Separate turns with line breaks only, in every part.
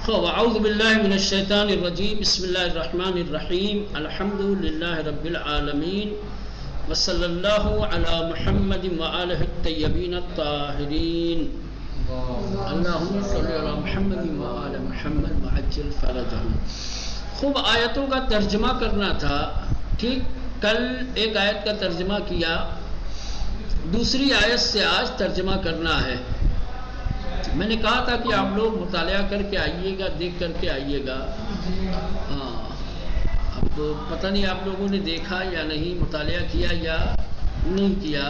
اعوذ باللہ من الشیطان الرجیم بسم اللہ الرحمن الرحیم الحمد للہ رب العالمین وصلی اللہ علی محمد وآلہ الطیبین الطاہرین اللہم صلی علی محمد وآل محمد وعجل فرجہم۔ خوب آیتوں کا ترجمہ کرنا تھا، ٹھیک، کل ایک آیت کا ترجمہ کیا، دوسری آیت سے آج ترجمہ کرنا ہے۔ میں نے کہا تھا کہ آپ لوگ مطالعہ کر کے آئیے گا، دیکھ کر کے آئیے گا۔ ہاں، اب تو پتہ نہیں آپ لوگوں نے دیکھا یا نہیں، مطالعہ کیا یا نہیں کیا،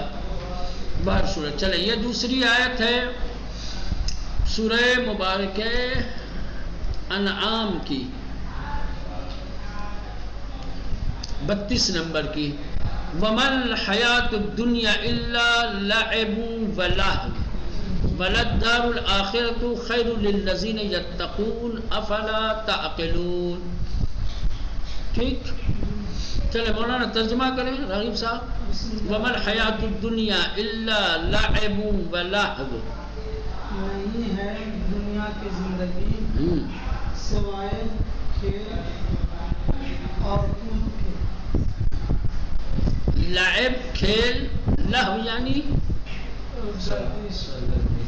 بہر صورت چلے۔ یہ دوسری آیت ہے سورہ مبارکہ انعام کی، 32 نمبر کی۔ وَمَا الْحَيَاةُ الدُّنْيَا إِلَّا لَعِبٌ وَلَهْوٌ وَلَلدَّارُ الْآخِرَةُ خَيْرٌ لِلَّذِينَ يَتَّقُونَ أَفَلَا تَعْقِلُونَ۔ ٹھیک، چلے مولانا ترجمہ کریں راغب صاحب۔ وَمَا الْحَيَاةُ الدُّنْيَا إِلَّا لَعِبٌ وَلَهْوٌ،
نہیں ہے دنیا کی زندگی سوائے کھیل اور کود کے۔
لعب کھیل، لہو یعنی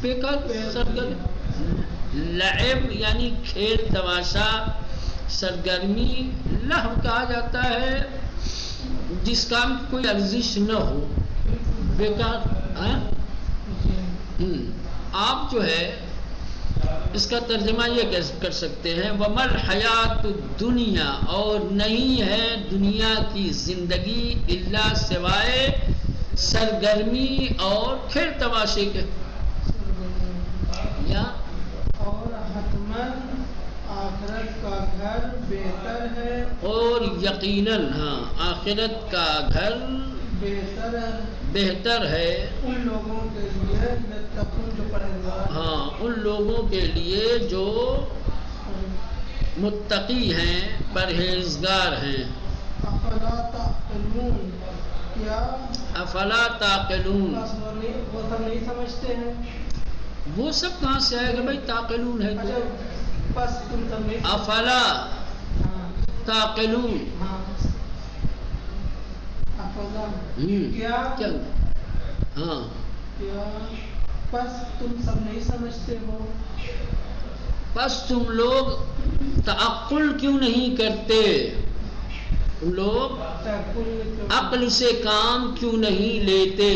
بیکار سرگرمی، لعب یعنی کھیل تماشا سرگرمی، لہو کہا جاتا ہے جس کام کی کوئی ارزش نہ ہو، بیکار۔ آپ جو ہے اس کا ترجمہ یہ کر سکتے ہیں وَمَا الْحَيَاةُ الدُّنْيَا، اور نہیں ہے دنیا کی زندگی الا سوائے سرگرمی اور کھیل تماشے کے، یا
اور حتماً آخرت کا گھر بہتر ہے،
اور یقیناً ہاں آخرت کا گھر بہتر ہے
ان لوگوں کے لیے یتقون جو پرہیزگار،
ہاں ان لوگوں کے لیے جو متقی ہیں، پرہیزگار ہیں۔
افلا تعقلون، کیا
افلا تعقلون،
وہ سب نہیں سمجھتے ہیں؟
وہ سب کہاں سے آئے گا بھائی، تعقلون ہے تو
بس تم سب نہیں
افلا تعقلون،
کیا
ہاں
کیا بس تم سب نہیں سمجھتے ہو؟
بس تم لوگ تعقل کیوں نہیں کرتے، تم لوگ عقل سے کام کیوں نہیں لیتے،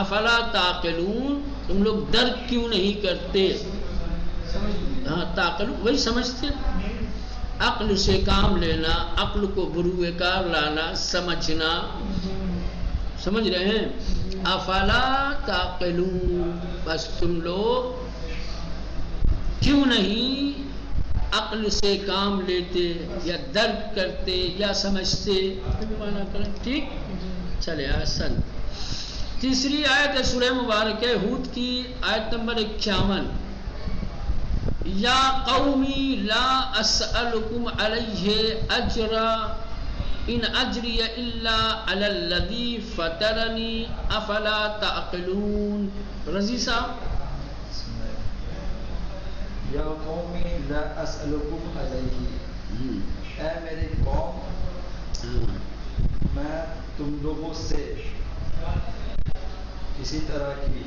افلا تعقلون، تم لوگ درک کیوں نہیں کرتے۔ ہاں تعقل وہی سمجھتے، عقل سے کام لینا، عقل کو بروئے کار لانا، سمجھنا، سمجھ رہے ہیں۔ افلا تعقلون، بس تم لوگ کیوں نہیں عقل سے کام لیتے یا درک کرتے یا سمجھتے، ٹھیک چلے آسن۔ تیسری آیت ہے سورہ مبارکہ ہود کی، آیت نمبر 51۔ یا قومی لا اسألکم علیہ اجرا ان اجری الا علی الذی فطرنی افلا تعقلون۔ رضی صاحب۔
یا قومی لا اسألکم علیہ، اے میری قوم میں تم لوگوں سے کسی طرح کی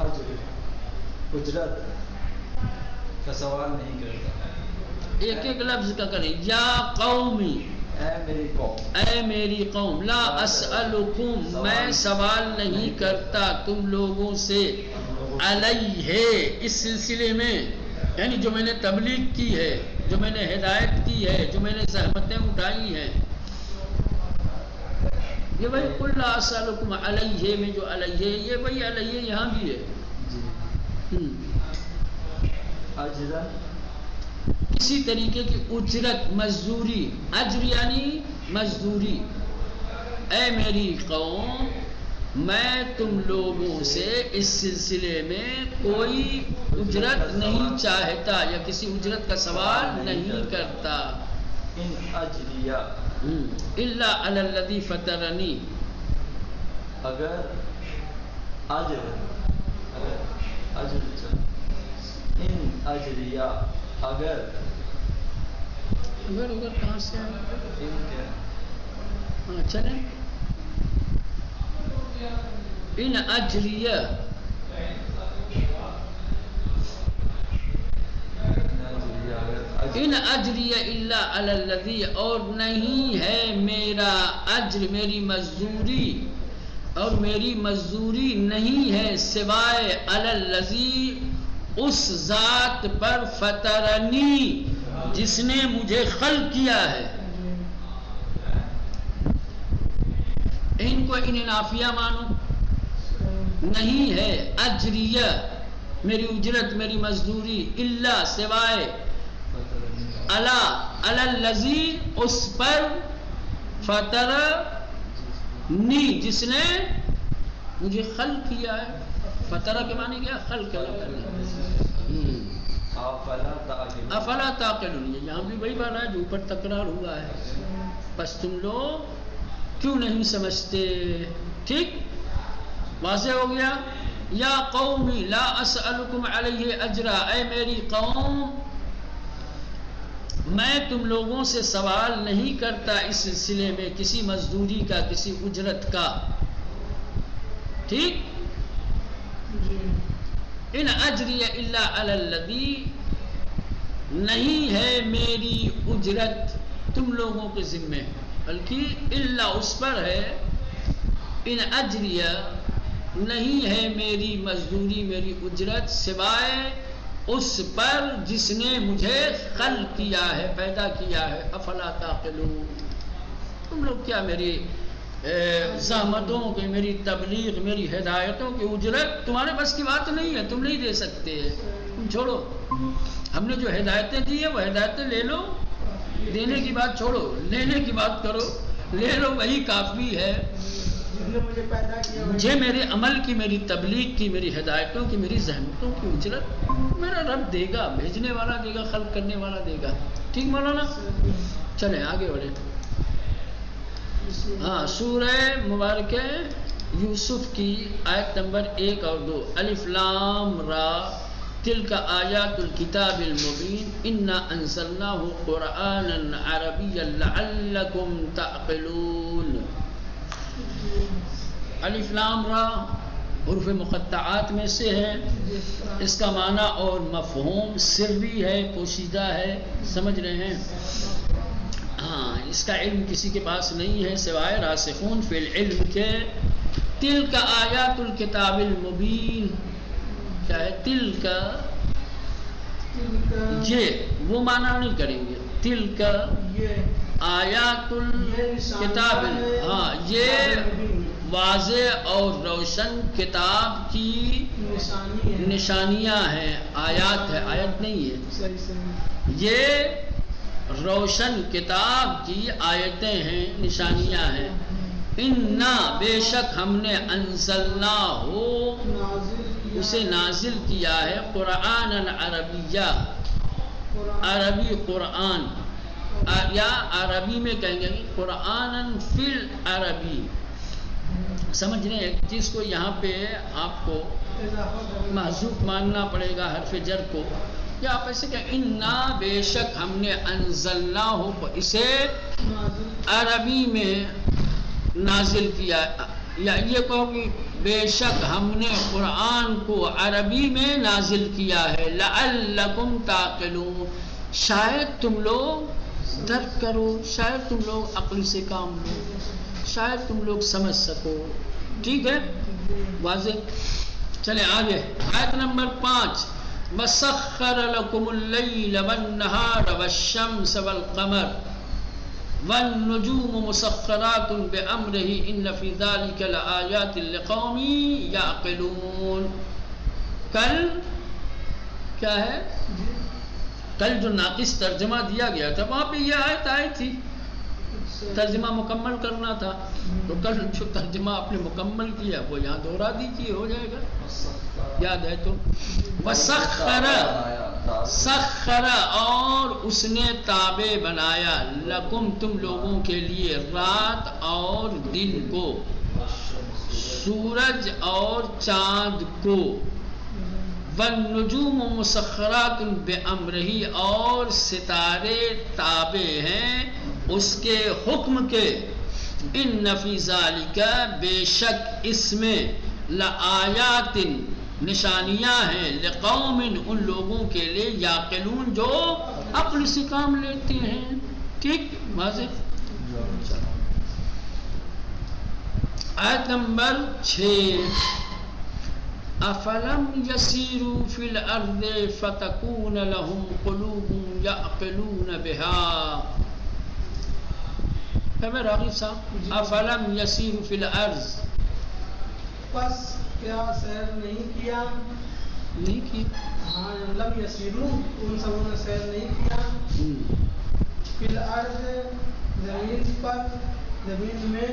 اجرت کا سوال نہیں کرتا۔
ایک ایک لفظ کا کریں، یا قومی،
اے میری قوم،
اے میری قوم، لا اسألکم، میں سوال نہیں کرتا تم لوگوں سے، علیہ اس سلسلے میں، یعنی جو میں نے تبلیغ کی ہے، جو میں نے ہدایت کی ہے، جو میں نے زحمتیں اٹھائی ہیں، یہ وہی قل لا اسألکم علیہ میں جو علیہ، یہ وہی علیہ یہاں بھی ہے۔
اجرا
کسی طریقے کی اجرت، مزدوری، اجر یعنی مزدوری۔ اے میری قوم، میں تم لوگوں سے اس سلسلے میں کوئی اجرت نہیں چاہتا یا کسی اجرت کا سوال نہیں کرتا۔
ان اجریہ
الا علی الذی فطرنی،
اگر اجر ان اجریہ، اگر
ادھر کہاں سے آئے؟
ان کے
ہاں چلیں. ان اجریہ ان اجری الا علی الذی، اور نہیں ہے میرا اجر، میری مزدوری اور میری مزدوری نہیں ہے سوائے علی الذی، اس ذات پر، فطرنی، جس نے مجھے خلق کیا ہے. ان کو ان نافیہ مانو. نہیں ہے اجریہ میری اجرت، میری مزدوری، الا سوائے، علی الذی، اس پر، فطرنی، جس نے مجھے خلق کیا ہے. فطرہ کے معنی کیا؟ خلق کرنا.
افلا تعقلون،
افلا تعقلون، یہاں بھی وہی بات ہے جو اوپر تکرار ہوا ہے. بس تم لوگ کیوں نہیں سمجھتے؟ ٹھیک واضح ہو گیا. یا قومی لا اسألکم علیہ اجرا، اے میری قوم میں تم لوگوں سے سوال نہیں کرتا اس سلسلے میں کسی مزدوری کا، کسی اجرت کا. ٹھیک. ان اجری الا علی الذی، نہیں ہے میری اجرت تم لوگوں کے ذمے، بلکہ الا اس پر ہے. ان اجری، نہیں ہے میری مزدوری، میری اجرت سوائے اس پر جس نے مجھے خلق کیا ہے، پیدا کیا ہے. افلا تعقلون، تم لوگ کیا میری زحمتوں کی، میری تبلیغ، میری ہدایتوں کی اجرت تمہارے بس کی بات نہیں ہے، تم نہیں دے سکتے. تم چھوڑو، ہم نے جو ہدایتیں دی ہیں وہ ہدایتیں لے لو، دینے کی بات چھوڑو، لینے کی بات کرو. لے لو، وہی کافی ہے. مجھے میرے عمل کی، میری تبلیغ کی، میری ہدایتوں کی، میری زحمتوں کی اجرت میرا رب دے گا، بھیجنے والا دے گا، خلق کرنے والا دے گا. ٹھیک مولانا؟ چلیں آگے بڑھیں. ہاں سورہ مبارکہ یوسف کی آیت نمبر 1 اور 2. الف لام را تلک آیات الکتاب المبین انا انزلناہ قرآنا عربیا لعلکم تعقلون. الف لام را حروف مقطعات میں سے ہے. اس کا معنی اور مفہوم سری ہے، پوشیدہ ہے. سمجھ رہے ہیں؟ ہاں اس کا علم کسی کے پاس نہیں ہے سوائے راسخون فی العلم کے. تلک آیات الکتاب المبین، کیا ہے تلک؟ یہ وہ معنی نہیں کریں گے. تلک آیات الکتاب، ہاں یہ واضح اور روشن کتاب کی نشانیاں ہیں. آیات ہے، آیت نہیں ہے. یہ روشن کتاب کی آیتیں ہیں، نشانیاں ہیں. انا، بے شک ہم نے، انزلنا ہو، اسے نازل کیا ہے، قرآن عربیہ، عربی قرآن، یا عربی میں کہیں گے قرآن فی العربی. سمجھ رہے ہیں ایک چیز کو؟ یہاں پہ آپ کو محذوف ماننا پڑے گا حرف جر کو. یا آپ ایسے کہ انا، بے شک ہم نے، انزلنا ہو، اسے عربی میں نازل کیا. یا یہ کہو کہ بے شک ہم نے قرآن کو عربی میں نازل کیا ہے. لعلکم تعقلون، شاید تم لوگ درک کرو، شاید تم لوگ عقل سے کام لو، شاید تم لوگ سمجھ سکو. ٹھیک ہے واضح. چلیں آگے. آیت نمبر 5. وَسَخَّرَ لَكُمُ اللَّيْلَ وَالنَّهَارَ وَالشَّمْسَ وَالْقَمَرَ وَالنُّجُومُ مُسَخَّرَاتٌ بِأَمْرِهِ إِنَّ فِي ذَلِكَ لَآيَاتٍ لِقَوْمٍ يَعْقِلُونَ. کل کیا ہے؟ کل جو ناقص ترجمہ دیا گیا تھا وہاں پہ یہ آیت آئی تھی، ترجمہ مکمل کرنا تھا. تو کل جو ترجمہ آپ نے مکمل کیا وہ یہاں دوہرا دیجیے، ہو جائے گا. یاد ہے تو؟ وَسَخَّرَ، سخر، اور اس نے تابع بنایا، لکم، تم لوگوں کے لیے، رات اور دن کو، سورج اور چاند کو، والنجوم مسخرات بامرہ، اور ستارے تابع ہیں اس کے حکم کے. ان فی ذالک، بے شک اس میں، لآیات، نشانیاں ہیں، لقوم، ان لوگوں کے لیے، یعقلون، جو عقل سے کام لیتے ہیں. ٹھیک، واضح. آیت نمبر 6. افلم یسیروا فی الارض فتکون لهم قلوب یعقلون بها. راغب صاحب، افلم یسیروا فی الارض،
بس کیا سیر نہیں کیا؟
نہیں کیا.
ہاں، لم یسیروا، ان سبوں نے سیر نہیں کیا. فی الارض، زمین پر، زمین میں.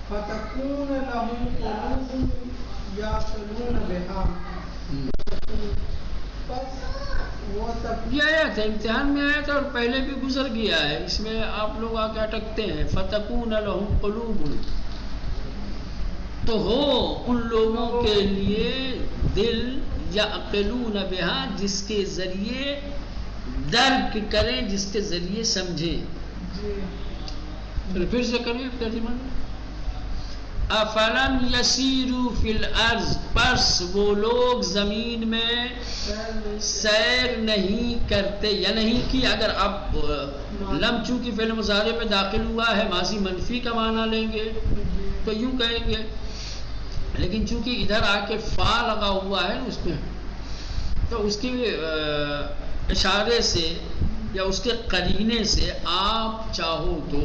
فتکون لهم قلوب یعقلون بها، بس وہ سب
یہ آیا تھا، امتحان میں آیا تھا اور پہلے بھی گزر گیا ہے. اس میں آپ لوگ آ کے اٹکتے ہیں. فتکون لهم قلوب، تو ہو ان لوگوں کے لیے دل، یعقلون بہا، جس کے ذریعے درک کریں، جس کے ذریعے سمجھیں. پھر سے کریں ترجمہ. افلم یسیروا فی الارض، پس وہ لوگ زمین میں سیر نہیں کرتے یا نہیں کی. اگر اب لم چونکہ فعل مضارع میں داخل ہوا ہے، ماضی منفی کا معنی لیں گے تو یوں کہیں گے، لیکن چونکہ ادھر آ کے فا لگا ہوا ہے اس میں، تو اس کی اشارے سے یا اس کے قرینے سے آپ چاہو تو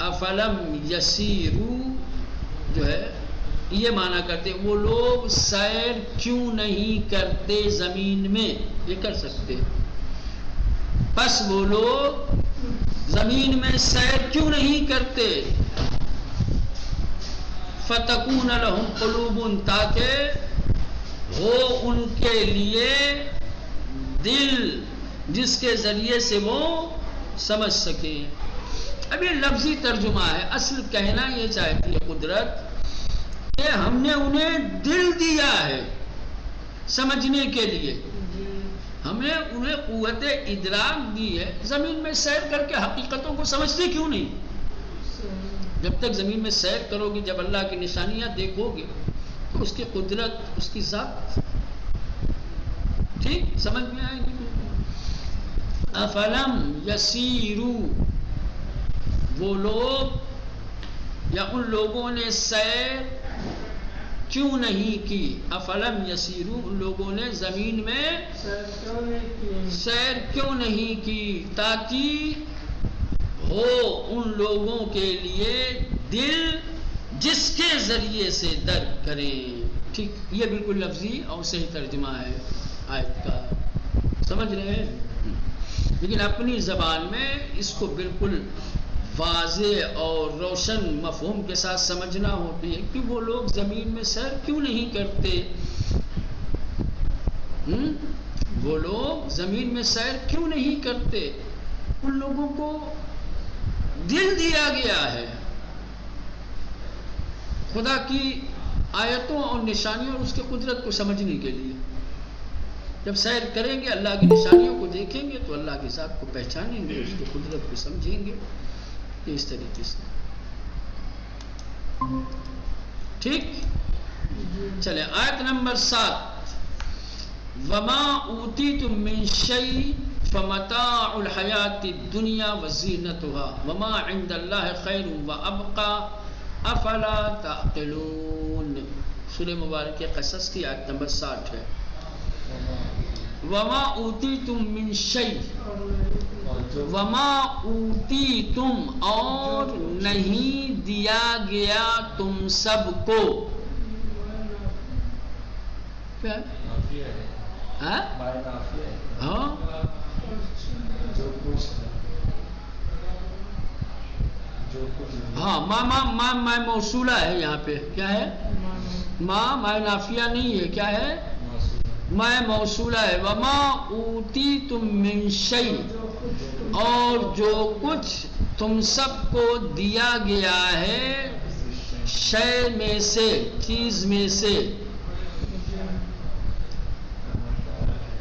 افلم یسیروا جو ہے یہ معنی کرتے، وہ لوگ سیر کیوں نہیں کرتے زمین میں، یہ کر سکتے. پس وہ لوگ زمین میں سیر کیوں نہیں کرتے. فتکون لهم قلوب، تاکہ ہو ان کے لیے دل، جس کے ذریعے سے وہ سمجھ سکیں. اب یہ لفظی ترجمہ ہے. اصل کہنا یہ چاہتی ہے قدرت کہ ہم نے انہیں دل دیا ہے سمجھنے کے لیے، ہم نے انہیں قوت ادراک دی ہے. زمین میں سیر کر کے حقیقتوں کو سمجھتے کیوں نہیں؟ جب تک زمین میں سیر کرو گے، جب اللہ کی نشانیاں دیکھو گے تو اس کی قدرت، اس کی ذات ٹھیک سمجھ میں آئے گی. افلم یسیروا، وہ لوگ یا ان لوگوں نے سیر کیوں نہیں کی. افلم یسیروا، ان لوگوں نے زمین میں سیر کیوں نہیں کی، تاکہ ہو ان لوگوں کے لیے دل، جس کے ذریعے سے درک کریں. ٹھیک، یہ بالکل لفظی اور صحیح ترجمہ ہے آیت کا. سمجھ رہے ہیں؟ لیکن اپنی زبان میں اس کو بالکل واضح اور روشن مفہوم کے ساتھ سمجھنا ہوتی ہے کہ وہ لوگ زمین میں سیر کیوں نہیں کرتے. وہ لوگ زمین میں سیر کیوں نہیں کرتے. ان لوگوں کو دل دیا گیا ہے خدا کی آیتوں اور نشانیوں اور اس کی قدرت کو سمجھنے کے لیے. جب سیر کریں گے، اللہ کی نشانیوں کو دیکھیں گے تو اللہ کی ذات کو پہچانیں گے، اس کی قدرت کو سمجھیں گے. اس طریقے سے ٹھیک. چلے آیت نمبر 7. وما اوتیتم من شیء فمتاع الحیات الدنیا وزینتها وما عند اللہ خیر وابقى افلا تعقلون. سورہ مبارکہ قصص کی آیت نمبر 60 ہے. وما اوتیتم من شیء، وما اوتیتم، اور نہیں دیا گیا تم سب کو. کیا ہاں ہاں، ما موصولہ ہے یہاں پہ. کیا ہے؟ ما نافیہ نہیں ہے. کیا ہے؟ ما موصولہ ہے. وما اوتیتم من شیء، اور جو کچھ تم سب کو دیا گیا ہے شے میں سے، چیز میں سے.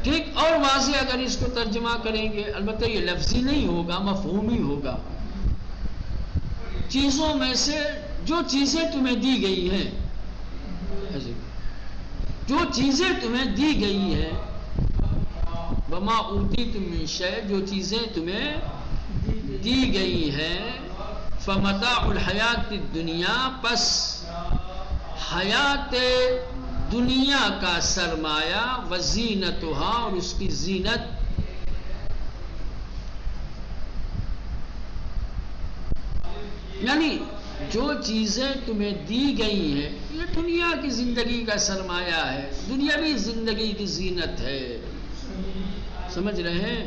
ٹھیک. اور واضح اگر اس کو ترجمہ کریں گے، البتہ یہ لفظی نہیں ہوگا، مفہومی ہوگا. چیزوں میں سے جو چیزیں تمہیں دی گئی ہیں، جو چیزیں تمہیں دی گئی ہیں، وما اوتیتم من شیء، جو چیزیں تمہیں دی گئی ہیں، فمتاع الحیات الدنیا، پس حیات دنیا کا سرمایہ، وزینتها، اور اس کی زینت. یعنی جو چیزیں تمہیں دی گئی ہیں یہ دنیا کی زندگی کا سرمایہ ہے، دنیاوی زندگی کی زینت ہے. سمجھ رہے ہیں؟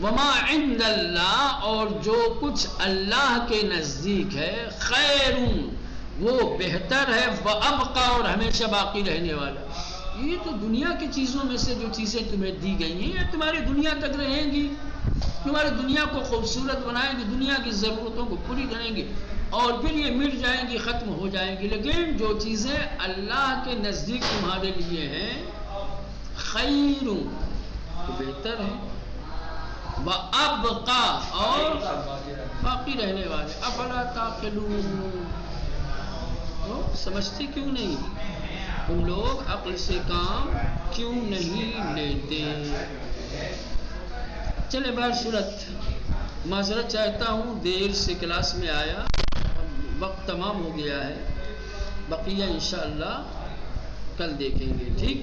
وما عند اللہ، اور جو کچھ اللہ کے نزدیک ہے، خیر، وہ بہتر ہے، وابقا، اور ہمیشہ باقی رہنے والا. یہ تو دنیا کی چیزوں میں سے جو چیزیں تمہیں دی گئی ہیں یہ تمہاری دنیا تک رہیں گی، تمہاری دنیا کو خوبصورت بنائیں گی، دنیا کی ضرورتوں کو پوری کریں گی، اور پھر یہ مٹ جائیں گی، ختم ہو جائیں گی. لیکن جو چیزیں اللہ کے نزدیک تمہارے لیے ہیں، خیر، تو بہتر ہے، وابقا، اور باقی رہنے والے. افلا تعقلون، سمجھتے کیوں نہیں؟ تم لوگ عقل سے کام کیوں نہیں لیتے؟ چلے بہر صورت، معذرت چاہتا ہوں دیر سے کلاس میں آیا، وقت تمام ہو گیا ہے، بقیہ انشاءاللہ کل دیکھیں گے. ٹھیک.